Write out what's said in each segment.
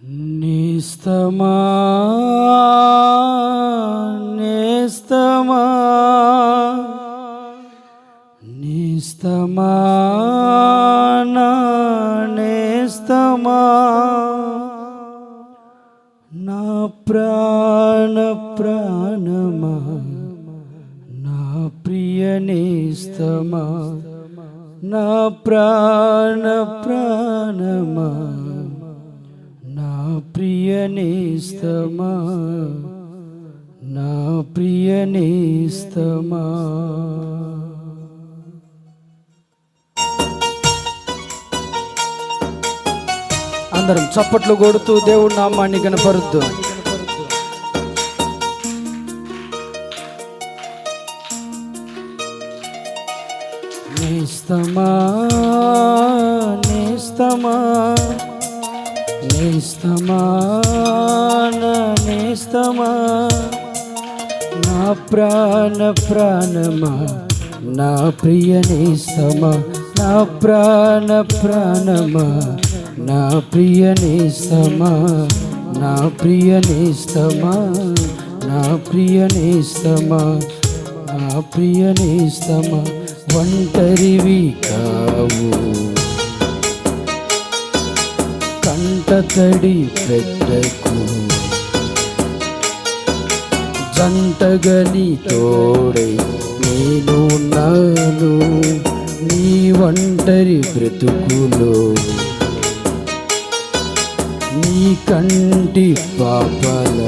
నేస్తమా నేస్తమా నేస్తమా నా నేస్తమా నా ప్రాణ ప్రాణమా నా ప్రియ నేస్తమా నా ప్రాణ ప్రాణమా నా ప్రియ నేస్తమా నా ప్రియ నేస్తమా. అందరం చప్పట్లు కొడుతూ దేవుడి నామాన్ని కనపరుద్దు. నేస్తమా నేస్తమా నేస్తమా నా నేస్తమా నా ప్రాణ ప్రాణమా నా ప్రియ నేస్తమా నా ప్రాణ ప్రాణమా నా ప్రియ నేస్తమా నా ప్రియ నేస్తమా నా ప్రియ నేస్తమా నా ప్రియ నేస్తమా. ఒంటరివి కావు కంటతడి పెట్టకు జంటగని తోడై నేను నాను నీ ఒంటరి బ్రతుకులో నీ కంటి పాపల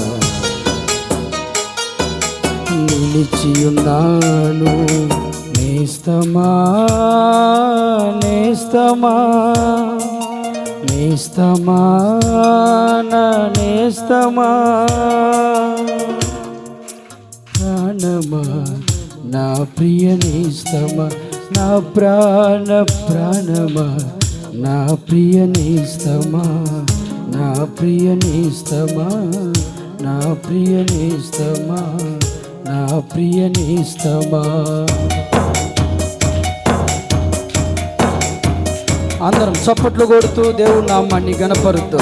నిలిచియున్నాను. నేస్తమా నేస్తమా నేస్తమా నా నేస్తమా ప్రాణమా నా ప్రియ నేస్తమా నా ప్రాణ ప్రాణమా నా ప్రియ నేస్తమా నా ప్రియ నేస్తమా నా ప్రియ నేస్తమా నా ప్రియ నేస్తమా. అందరం చప్పట్లు కొడుతూ దేవుడి నామాన్ని గణపరుద్దు.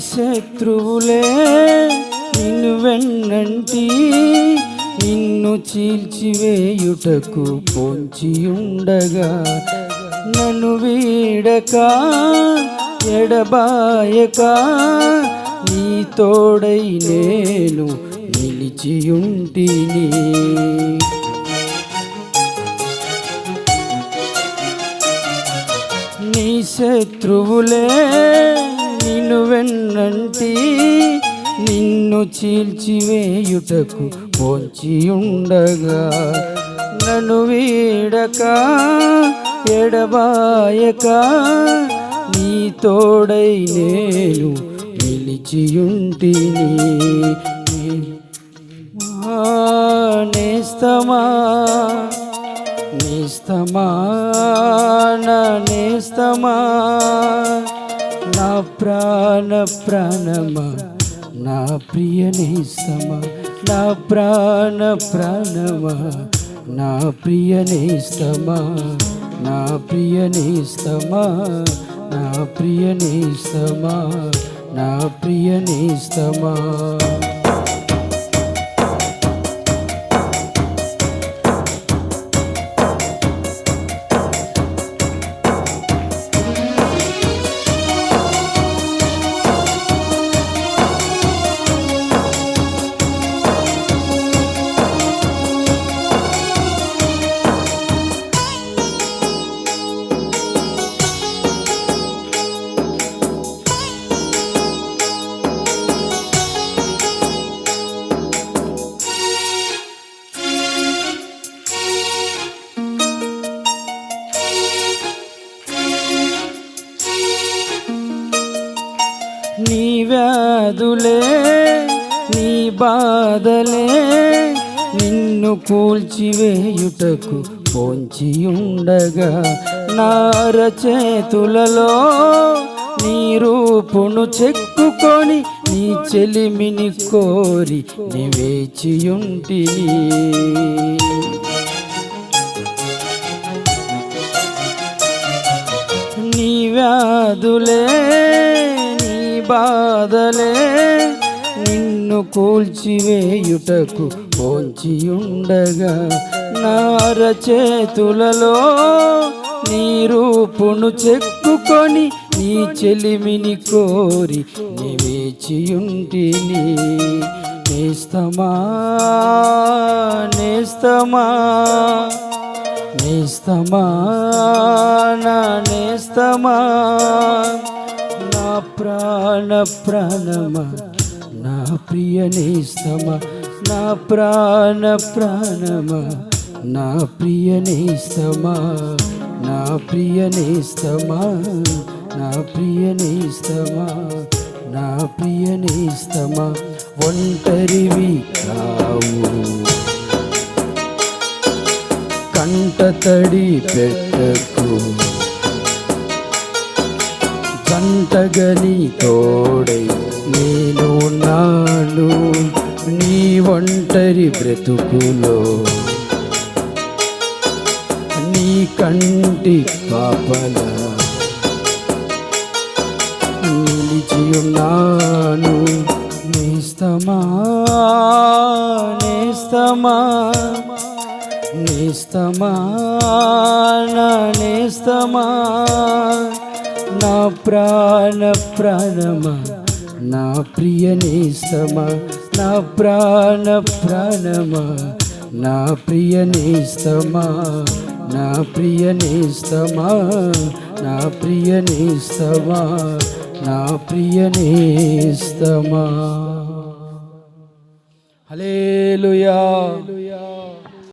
శత్రువులే నిన్ను వెన్నంటి నిన్ను చీల్చివేయుటకు పొంచి ఉండగా నన్ను వీడక ఎడబాయక నీ తోడై నేను నిలిచియుంటిని. నీ శత్రువులే నిన్ను వెన్నంటి నిన్ను చీల్చివేయుటకు పొంచి ఉండగా నన్ను వీడక ఎడబాయక నీ తోడై నేను నిలిచియుంటిని. నేస్తమా నేస్తమా నా నేస్తమా నా ప్రాణ ప్రాణమా నా ప్రియ నేస్తమా నా ప్రాణ ప్రాణమా నా ప్రియ నేస్తమా నా ప్రియ నేస్తమా నా ప్రియ నేస్తమా నా ప్రియ నేస్తమా. వ్యాధులే నీ బాధలే నిన్ను కూల్చివేయుటకు పొంచియుండగా నార చేతులలో నీ రూపును చెక్కుకొని నీ చెలిమిని కోరి నీ వేచియుంటిని. నీ వ్యాధులే నీ బాధలే నిన్ను కూల్చివేయుటకు పొంచియుండగా నార చేతులలో నీ రూపును చెక్కుకొని నీ చెలిమిని కోరి నీ వేచియుంటిని. నేస్తమా నేస్తమా నేస్తమా నా నేస్తమా నా ప్రాణ ప్రాణమా నా ప్రియ నేస్తమా నా ప్రాణ ప్రాణమా నా ప్రియ నేస్తమా నా ప్రియ నేస్తమా నా ప్రియ నేస్తమా నా ప్రియ నేస్తమా ఒంటరివి కావు కంటతడి పెట్టకు కంటగని తోడై నేను నాను నీ ఒంటరి బ్రతుకులో నీ కంటి పాపల నిలిచియున్నాను. నేస్తమా నేస్తమా నేస్తమా నా నేస్తమా నా ప్రాణ ప్రాణమా నా ప్రియ నేస్తమా నా ప్రాణ ప్రాణమా నా ప్రియ నేస్తమా నా ప్రియ నేస్తమా నా ప్రియ నేస్తమా నా ప్రియ నేస్తమా. హల్లెలూయా.